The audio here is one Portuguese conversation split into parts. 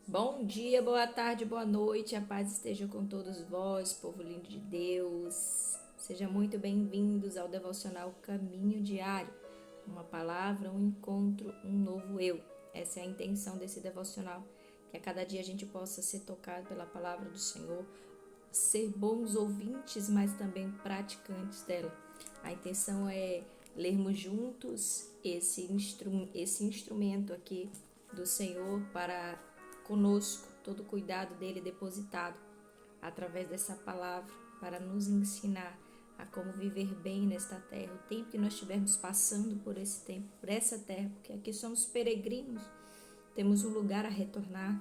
Bom dia, boa tarde, boa noite, a paz esteja com todos vós, povo lindo de Deus. Sejam muito bem-vindos ao devocional Caminho Diário. Uma palavra, um encontro, um novo eu. Essa é a intenção desse devocional, que a cada dia a gente possa ser tocado pela palavra do Senhor, ser bons ouvintes, mas também praticantes dela. A intenção é lermos juntos esse instrumento aqui do Senhor para conosco, todo o cuidado dele depositado através dessa palavra para nos ensinar a como viver bem nesta terra, o tempo que nós estivermos passando por esse tempo, por essa terra, porque aqui somos peregrinos, temos um lugar a retornar.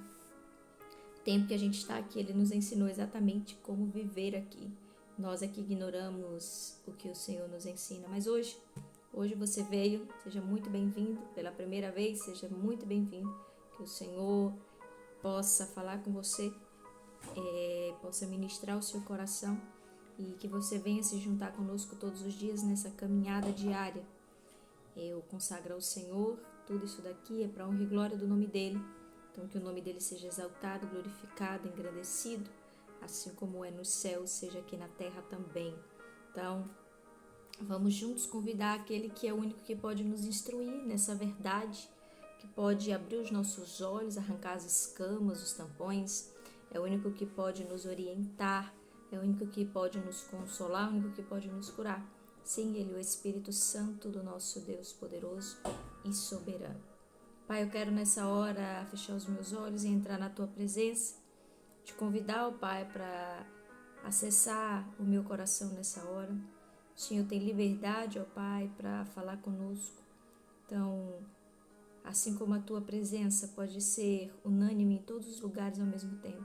O tempo que a gente está aqui, ele nos ensinou exatamente como viver aqui. Nós aqui ignoramos o que o Senhor nos ensina, mas hoje você veio, seja muito bem-vindo, pela primeira vez, seja muito bem-vindo, que o Senhor possa falar com você, possa ministrar o seu coração e que você venha se juntar conosco todos os dias nessa caminhada diária. Eu consagro ao Senhor, tudo isso daqui é para honra e glória do nome dEle. Então que o nome dEle seja exaltado, glorificado, engrandecido, assim como é nos céus, seja aqui na terra também. Então, vamos juntos convidar aquele que é o único que pode nos instruir nessa verdade, que pode abrir os nossos olhos, arrancar as escamas, os tampões, é o único que pode nos orientar, é o único que pode nos consolar, é o único que pode nos curar. Sim, Ele é o Espírito Santo do nosso Deus poderoso e soberano. Pai, eu quero nessa hora fechar os meus olhos e entrar na Tua presença, te convidar, ó Pai, para acessar o meu coração nessa hora. O Senhor tem liberdade, ó Pai, para falar conosco. Então, assim como a Tua presença pode ser unânime em todos os lugares ao mesmo tempo,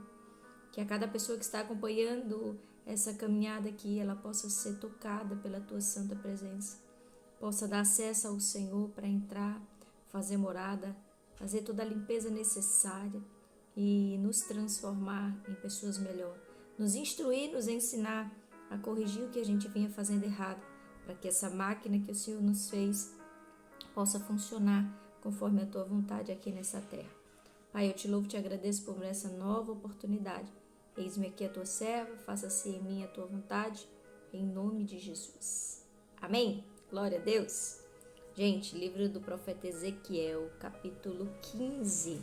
que a cada pessoa que está acompanhando essa caminhada aqui, ela possa ser tocada pela Tua santa presença, possa dar acesso ao Senhor para entrar, fazer morada, fazer toda a limpeza necessária e nos transformar em pessoas melhores, nos instruir, nos ensinar a corrigir o que a gente vinha fazendo errado, para que essa máquina que o Senhor nos fez possa funcionar conforme a Tua vontade aqui nessa terra. Pai, eu te louvo e te agradeço por essa nova oportunidade. Eis-me aqui a Tua serva, faça-se em mim a Tua vontade, em nome de Jesus. Amém? Glória a Deus! Gente, livro do profeta Ezequiel, capítulo 15.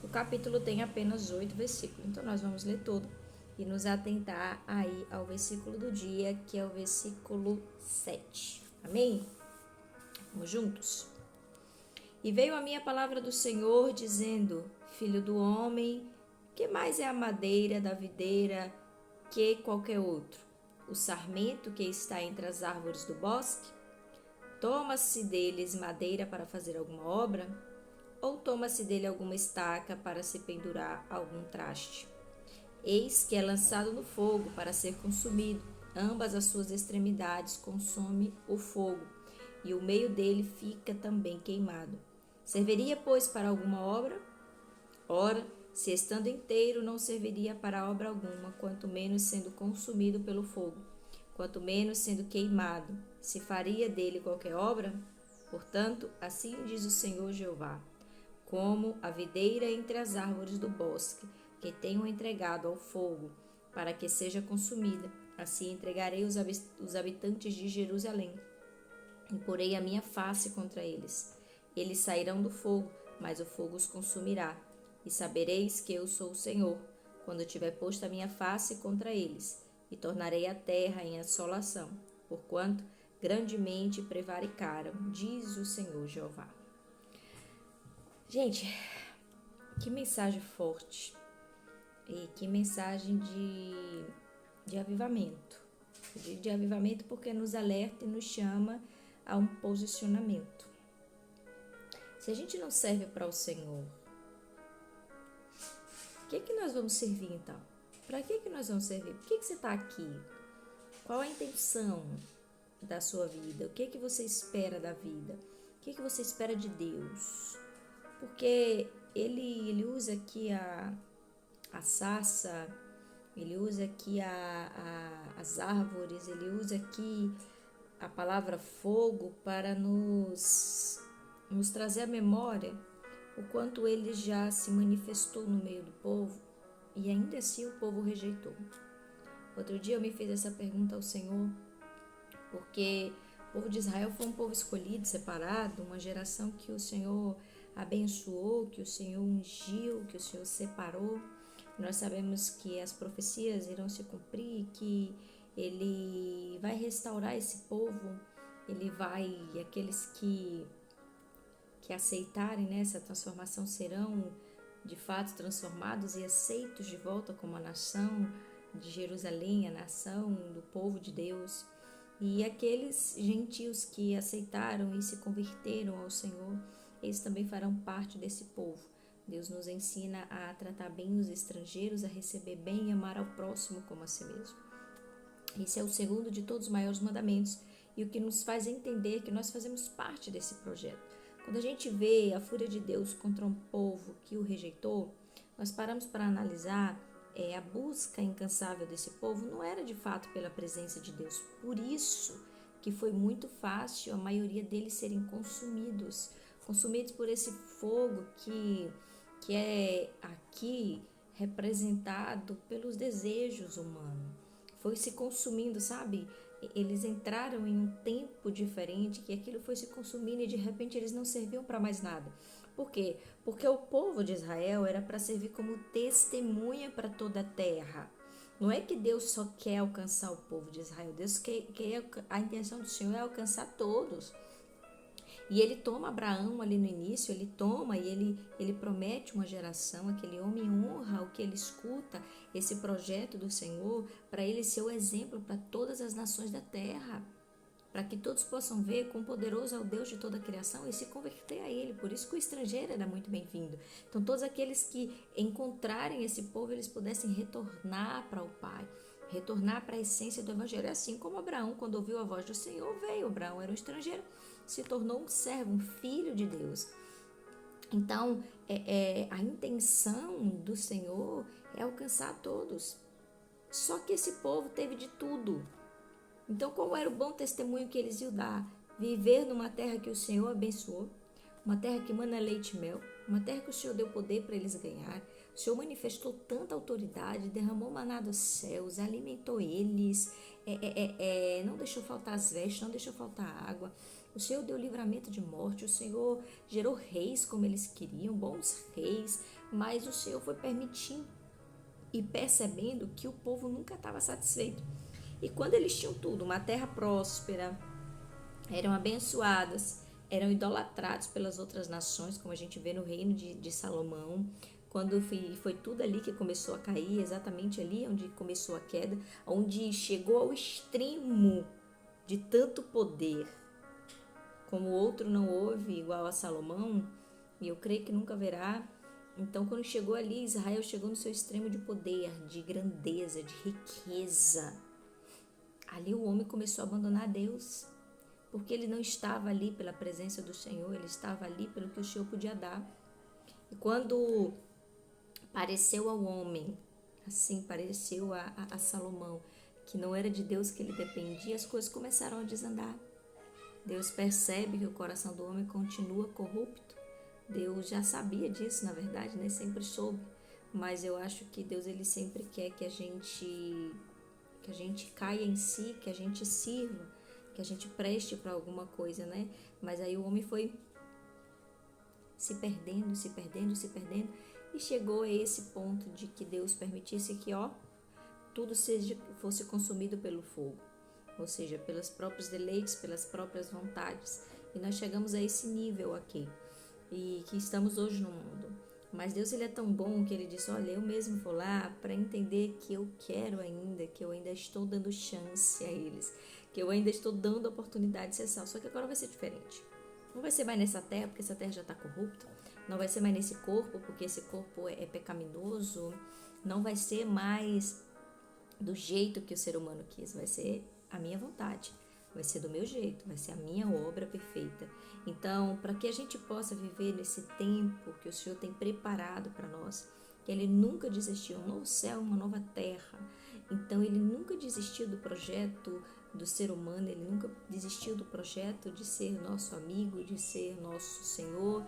O capítulo tem apenas 8 versículos, então nós vamos ler todo e nos atentar aí ao versículo do dia, que é o versículo 7. Amém? Vamos juntos? E veio a minha palavra do Senhor, dizendo: Filho do homem, que mais é a madeira da videira que qualquer outro? O sarmento que está entre as árvores do bosque? Toma-se deles madeira para fazer alguma obra? Ou toma-se dele alguma estaca para se pendurar algum traste? Eis que é lançado no fogo para ser consumido. Ambas as suas extremidades consome o fogo, e o meio dele fica também queimado. Serviria, pois, para alguma obra? Ora, se estando inteiro não serviria para obra alguma, quanto menos sendo consumido pelo fogo, quanto menos sendo queimado, se faria dele qualquer obra? Portanto, assim diz o Senhor Jeová: como a videira entre as árvores do bosque, que tenho entregado ao fogo, para que seja consumida, assim entregarei os habitantes de Jerusalém, e porei a minha face contra eles. Eles sairão do fogo, mas o fogo os consumirá. E sabereis que eu sou o Senhor, quando tiver posto a minha face contra eles, e tornarei a terra em assolação, porquanto grandemente prevaricaram, diz o Senhor Jeová. Gente, que mensagem forte e que mensagem de avivamento. De avivamento porque nos alerta e nos chama a um posicionamento. Se a gente não serve para o Senhor, o que nós vamos servir então? Para que nós vamos servir? Por que você está aqui? Qual a intenção da sua vida? O que você espera da vida? O que você espera de Deus? Porque ele usa aqui a sarça, ele usa aqui as árvores, ele usa aqui a palavra fogo para nos trazer à memória o quanto ele já se manifestou no meio do povo e ainda assim o povo rejeitou. Outro dia eu me fiz essa pergunta ao Senhor, porque o povo de Israel foi um povo escolhido, separado, uma geração que o Senhor abençoou, que o Senhor ungiu, que o Senhor separou. Nós sabemos que as profecias irão se cumprir, que Ele vai restaurar esse povo, aqueles que aceitarem, né, essa transformação serão de fato transformados e aceitos de volta como a nação de Jerusalém, a nação do povo de Deus. E aqueles gentios que aceitaram e se converteram ao Senhor, eles também farão parte desse povo. Deus nos ensina a tratar bem os estrangeiros, a receber bem e amar ao próximo como a si mesmo. Esse é o segundo de todos os maiores mandamentos e o que nos faz entender que nós fazemos parte desse projeto. Quando a gente vê a fúria de Deus contra um povo que o rejeitou, nós paramos para analisar a busca incansável desse povo não era de fato pela presença de Deus. Por isso que foi muito fácil a maioria deles serem consumidos por esse fogo que é aqui representado pelos desejos humanos. Foi se consumindo, sabe? Eles entraram em um tempo diferente que aquilo foi se consumindo e de repente eles não serviam para mais nada. Por quê? Porque o povo de Israel era para servir como testemunha para toda a terra. Não é que Deus só quer alcançar o povo de Israel. A intenção do Senhor é alcançar todos. E ele toma Abraão ali no início, ele toma e ele promete uma geração, aquele homem honra o que ele escuta, esse projeto do Senhor, para ele ser o exemplo para todas as nações da terra, para que todos possam ver quão poderoso é o Deus de toda a criação e se converter a ele. Por isso que o estrangeiro era muito bem-vindo. Então todos aqueles que encontrarem esse povo, eles pudessem retornar para o Pai, retornar para a essência do Evangelho, assim como Abraão, quando ouviu a voz do Senhor, veio. Abraão era um estrangeiro, se tornou um servo, um filho de Deus. Então, a intenção do Senhor é alcançar todos. Só que esse povo teve de tudo. Então, qual era o bom testemunho que eles iam dar? Viver numa terra que o Senhor abençoou, uma terra que mana leite e mel, uma terra que o Senhor deu poder para eles ganhar. O Senhor manifestou tanta autoridade, derramou maná dos céus, alimentou eles, não deixou faltar as vestes, não deixou faltar água. O Senhor deu livramento de morte, o Senhor gerou reis como eles queriam, bons reis, mas o Senhor foi permitindo e percebendo que o povo nunca estava satisfeito. E quando eles tinham tudo, uma terra próspera, eram abençoadas, eram idolatrados pelas outras nações, como a gente vê no reino de Salomão, quando foi tudo ali que começou a cair, exatamente ali onde começou a queda, onde chegou ao extremo de tanto poder, como outro não houve igual a Salomão, e eu creio que nunca haverá. Então, quando chegou ali, Israel chegou no seu extremo de poder, de grandeza, de riqueza. Ali o homem começou a abandonar Deus, porque ele não estava ali pela presença do Senhor, ele estava ali pelo que o Senhor podia dar. E quando pareceu ao homem, assim pareceu a Salomão, que não era de Deus que ele dependia, as coisas começaram a desandar. Deus percebe que o coração do homem continua corrupto. Deus já sabia disso, na verdade, né? Sempre soube. Mas eu acho que Deus ele sempre quer que a gente caia em si, que a gente sirva, que a gente preste para alguma coisa, né? Mas aí o homem foi se perdendo, e chegou a esse ponto de que Deus permitisse que, tudo fosse consumido pelo fogo, ou seja, pelos próprios deleites, pelas próprias vontades. E nós chegamos a esse nível aqui, e que estamos hoje no mundo. Mas Deus ele é tão bom que ele disse, olha, eu mesmo vou lá para entender que eu quero ainda, que eu ainda estou dando chance a eles, que eu ainda estou dando oportunidade de ser salvo. Só que agora vai ser diferente. Não vai ser mais nessa terra, porque essa terra já está corrupta. Não vai ser mais nesse corpo, porque esse corpo é pecaminoso. Não vai ser mais do jeito que o ser humano quis. Vai ser a minha vontade. Vai ser do meu jeito, vai ser a minha obra perfeita. Então, para que a gente possa viver nesse tempo que o Senhor tem preparado para nós, que Ele nunca desistiu, um novo céu, uma nova terra. Então, Ele nunca desistiu do projeto do ser humano, Ele nunca desistiu do projeto de ser nosso amigo, de ser nosso Senhor.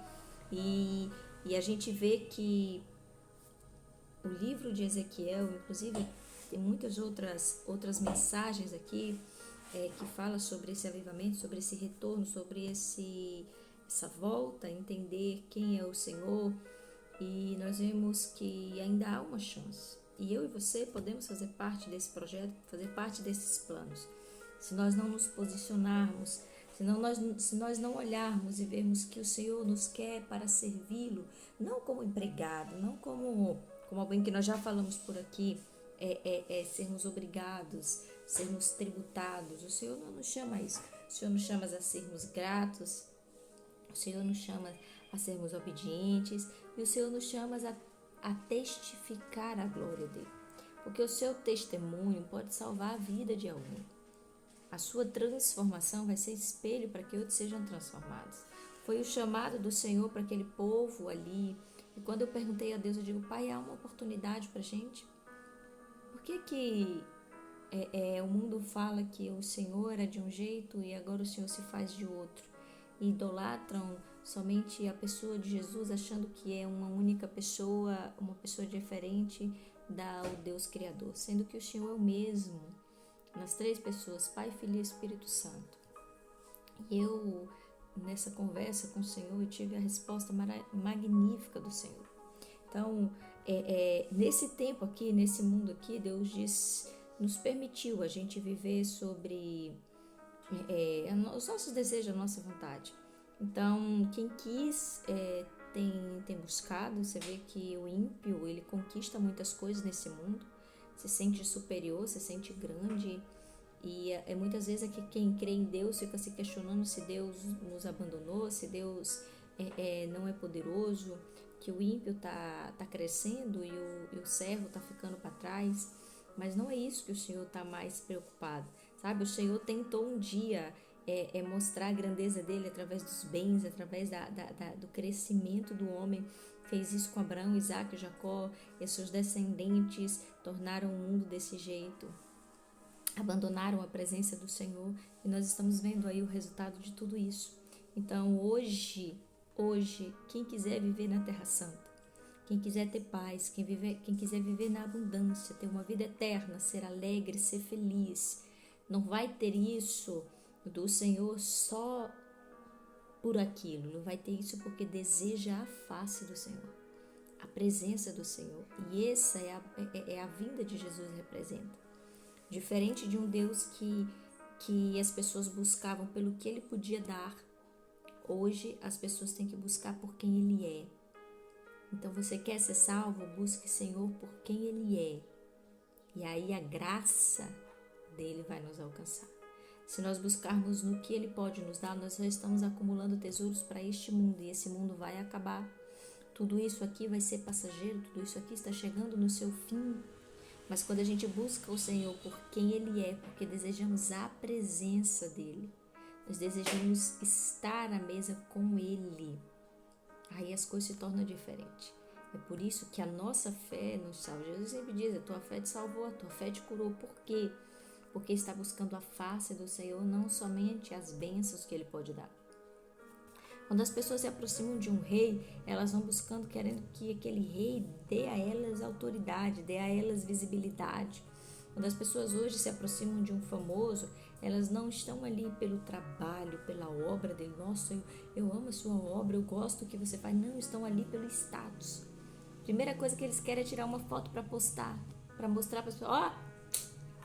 E E a gente vê que o livro de Ezequiel, inclusive, tem muitas outras mensagens aqui que fala sobre esse avivamento, sobre esse retorno, sobre essa volta, entender quem é o Senhor. E nós vemos que ainda há uma chance. E eu e você podemos fazer parte desse projeto, fazer parte desses planos. Se nós não nos posicionarmos, se nós não olharmos e vermos que o Senhor nos quer para servi-lo, não como empregado, não como alguém que nós já falamos por aqui, sermos obrigados, sermos tributados. O Senhor não nos chama a isso. O Senhor nos chama a sermos gratos, o Senhor nos chama a sermos obedientes e o Senhor nos chama a testificar a glória dele. Porque o seu testemunho pode salvar a vida de alguém. A sua transformação vai ser espelho para que outros sejam transformados. Foi o chamado do Senhor para aquele povo ali. E quando eu perguntei a Deus, eu digo, Pai, há uma oportunidade para a gente? Por que o mundo fala que o Senhor é de um jeito e agora o Senhor se faz de outro? E idolatram somente a pessoa de Jesus, achando que é uma única pessoa, uma pessoa diferente do Deus Criador, sendo que o Senhor é o mesmo nas três pessoas, Pai, Filho e Espírito Santo. E eu, nessa conversa com o Senhor, eu tive a resposta magnífica do Senhor. Então, nesse tempo aqui, nesse mundo aqui, Deus nos permitiu a gente viver sobre os nossos desejos, a nossa vontade. Então, quem quis tem buscado. Você vê que o ímpio, ele conquista muitas coisas nesse mundo, se sente superior, se sente grande, e muitas vezes que quem crê em Deus fica se questionando se Deus nos abandonou, se Deus não é poderoso, que o ímpio tá crescendo e o servo tá ficando para trás. Mas não é isso que o Senhor está mais preocupado, sabe? O Senhor tentou um dia mostrar a grandeza dele através dos bens, através do crescimento do homem. Fez isso com Abraão, Isaac, Jacó, e seus descendentes tornaram o mundo desse jeito. Abandonaram a presença do Senhor e nós estamos vendo aí o resultado de tudo isso. Então hoje, quem quiser viver na Terra Santa, quem quiser ter paz, quem quiser viver na abundância, ter uma vida eterna, ser alegre, ser feliz, não vai ter isso do Senhor só por aquilo, não vai ter isso porque deseja a face do Senhor, a presença do Senhor. E essa é a vinda de Jesus representa. Diferente de um Deus que as pessoas buscavam pelo que Ele podia dar, hoje as pessoas têm que buscar por quem Ele é. Então você quer ser salvo? Busque Senhor por quem Ele é. E aí a graça dele vai nos alcançar. Se nós buscarmos no que Ele pode nos dar, nós só estamos acumulando tesouros para este mundo e esse mundo vai acabar. Tudo isso aqui vai ser passageiro, tudo isso aqui está chegando no seu fim. Mas quando a gente busca o Senhor por quem Ele é, porque desejamos a presença dEle, nós desejamos estar à mesa com Ele, aí as coisas se tornam diferentes. É por isso que a nossa fé nos salva. Jesus sempre diz, a tua fé te salvou, a tua fé te curou. Por quê? Porque está buscando a face do Senhor, não somente as bênçãos que Ele pode dar. Quando as pessoas se aproximam de um rei, elas vão buscando, querendo que aquele rei dê a elas autoridade, dê a elas visibilidade. Quando as pessoas hoje se aproximam de um famoso, elas não estão ali pelo trabalho, pela obra dele. Nossa, eu amo a sua obra, eu gosto do que você faz. Não, estão ali pelo status. Primeira coisa que eles querem é tirar uma foto para postar, para mostrar para as pessoas, ó,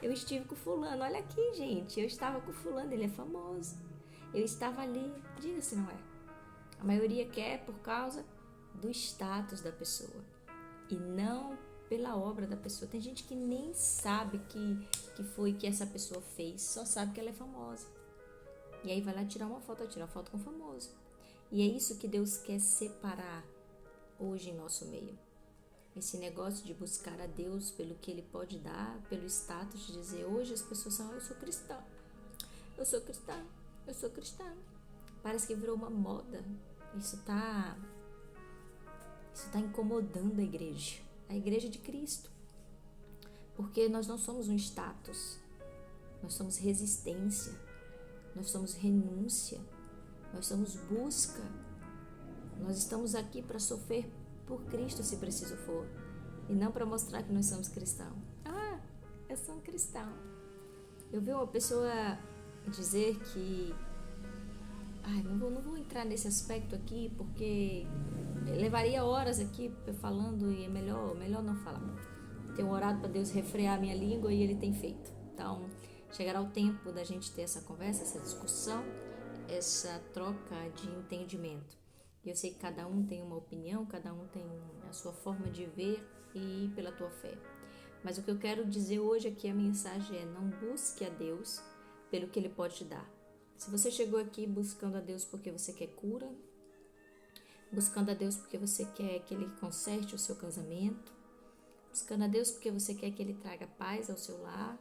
eu estive com fulano, olha aqui, gente, eu estava com fulano, ele é famoso. Eu estava ali, diga se não é. A maioria quer por causa do status da pessoa e não pela obra da pessoa. Tem gente que nem sabe que foi que essa pessoa fez, só sabe que ela é famosa. E aí vai lá tirar uma foto com o famoso. E é isso que Deus quer separar hoje em nosso meio. Esse negócio de buscar a Deus pelo que Ele pode dar, pelo status, de dizer, hoje as pessoas são, eu sou cristã, eu sou cristã, eu sou cristã. Parece que virou uma moda. Isso tá incomodando a igreja de Cristo. Porque nós não somos um status, nós somos resistência, nós somos renúncia, nós somos busca. Nós estamos aqui para sofrer por Cristo, se preciso for, e não para mostrar que nós somos cristãos. Ah, eu sou um cristão. Eu vi uma pessoa dizer que não vou entrar nesse aspecto aqui, porque levaria horas aqui falando e é melhor não falar. Tenho orado para Deus refrear a minha língua e Ele tem feito. Então, chegará o tempo da gente ter essa conversa, essa discussão, essa troca de entendimento. E eu sei que cada um tem uma opinião, cada um tem a sua forma de ver e ir pela tua fé. Mas o que eu quero dizer hoje aqui, a mensagem é: não busque a Deus pelo que Ele pode te dar. Se você chegou aqui buscando a Deus porque você quer cura, buscando a Deus porque você quer que Ele conserte o seu casamento, buscando a Deus porque você quer que Ele traga paz ao seu lar,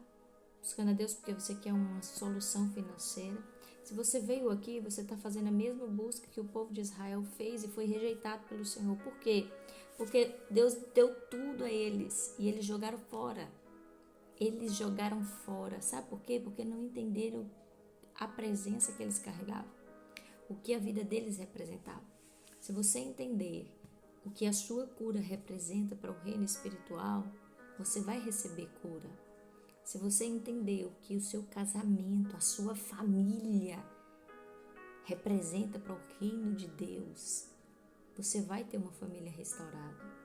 buscando a Deus porque você quer uma solução financeira. Se você veio aqui, você está fazendo a mesma busca que o povo de Israel fez e foi rejeitado pelo Senhor. Por quê? Porque Deus deu tudo a eles e eles jogaram fora. Eles jogaram fora. Sabe por quê? Porque não entenderam a presença que eles carregavam, o que a vida deles representava. Se você entender o que a sua cura representa para o reino espiritual, você vai receber cura. Se você entender o que o seu casamento, a sua família representa para o reino de Deus, você vai ter uma família restaurada.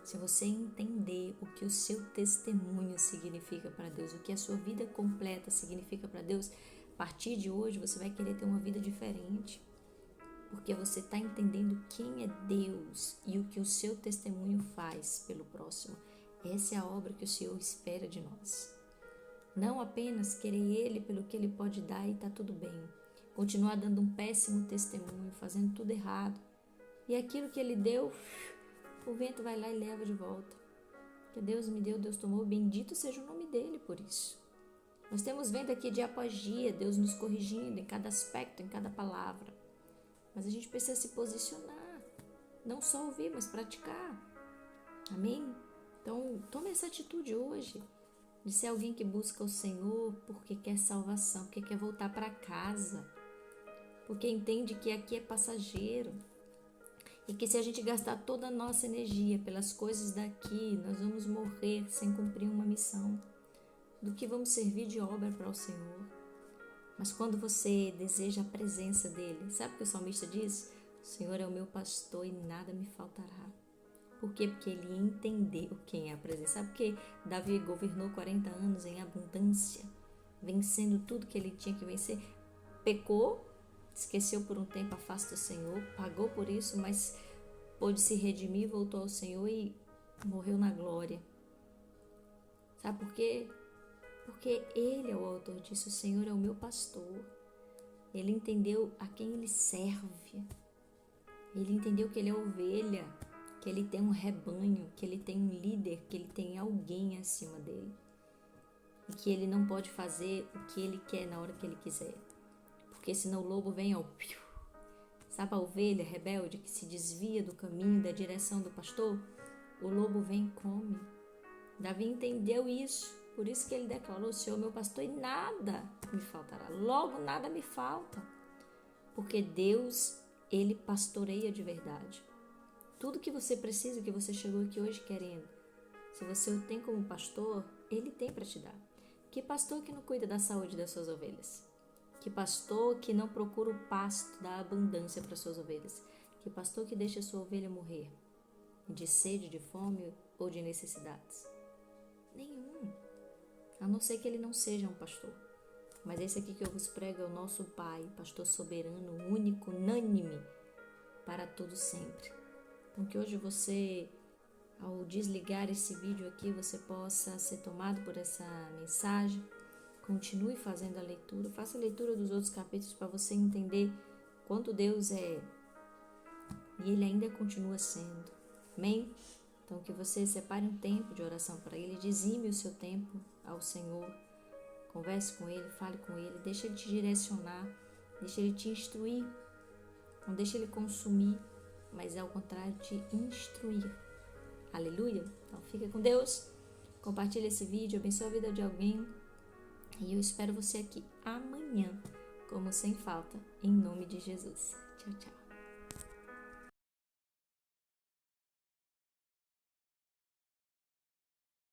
Se você entender o que o seu testemunho significa para Deus, o que a sua vida completa significa para Deus, a partir de hoje você vai querer ter uma vida diferente. Porque você está entendendo quem é Deus e o que o seu testemunho faz pelo próximo. Essa é a obra que o Senhor espera de nós. Não apenas querer Ele pelo que Ele pode dar e está tudo bem. Continuar dando um péssimo testemunho, fazendo tudo errado. E aquilo que Ele deu, o vento vai lá e leva de volta. Que Deus me deu, Deus tomou, bendito seja o nome dEle por isso. Nós temos vendo aqui dia após dia, Deus nos corrigindo em cada aspecto, em cada palavra. Mas a gente precisa se posicionar, não só ouvir, mas praticar. Amém? Então, tome essa atitude hoje, de ser alguém que busca o Senhor porque quer salvação, porque quer voltar para casa, porque entende que aqui é passageiro e que se a gente gastar toda a nossa energia pelas coisas daqui, nós vamos morrer sem cumprir uma missão. Do que vamos servir de obra para o Senhor? Mas quando você deseja a presença dEle, sabe o que o salmista diz? O Senhor é o meu pastor e nada me faltará. Por quê? Porque ele entendeu quem é a presença. Sabe por quê? Davi governou 40 anos em abundância, vencendo tudo que ele tinha que vencer. Pecou, esqueceu por um tempo a face do Senhor, pagou por isso, mas pôde se redimir, voltou ao Senhor e morreu na glória. Sabe por quê? Porque Ele é o autor disso. O Senhor é o meu pastor. Ele entendeu a quem Ele serve. Ele entendeu que Ele é ovelha, que Ele tem um rebanho, que Ele tem um líder, que Ele tem alguém acima dele. E que Ele não pode fazer o que Ele quer na hora que Ele quiser. Porque senão o lobo vem ao... Sabe a ovelha rebelde que se desvia do caminho, da direção do pastor? O lobo vem e come. Davi entendeu isso. Por isso que ele declarou: o Senhor é meu pastor e nada me faltará. Logo, nada me falta. Porque Deus, Ele pastoreia de verdade. Tudo que você precisa, que você chegou aqui hoje querendo, se você o tem como pastor, Ele tem para te dar. Que pastor que não cuida da saúde das suas ovelhas? Que pastor que não procura o pasto da abundância para suas ovelhas? Que pastor que deixa a sua ovelha morrer de sede, de fome ou de necessidades? Nenhum. A não ser que ele não seja um pastor. Mas esse aqui que eu vos prego é o nosso Pai, pastor soberano, único, unânime, para todo sempre. Então que hoje você, ao desligar esse vídeo aqui, você possa ser tomado por essa mensagem. Continue fazendo a leitura, faça a leitura dos outros capítulos para você entender quanto Deus é. E Ele ainda continua sendo. Amém? Então que você separe um tempo de oração para Ele, dizime o seu tempo ao Senhor, converse com Ele, fale com Ele, deixe Ele te direcionar, deixe Ele te instruir, não deixe Ele consumir, mas ao contrário, te instruir. Aleluia? Então fica com Deus, compartilhe esse vídeo, abençoe a vida de alguém e eu espero você aqui amanhã, como sem falta, em nome de Jesus. Tchau, tchau.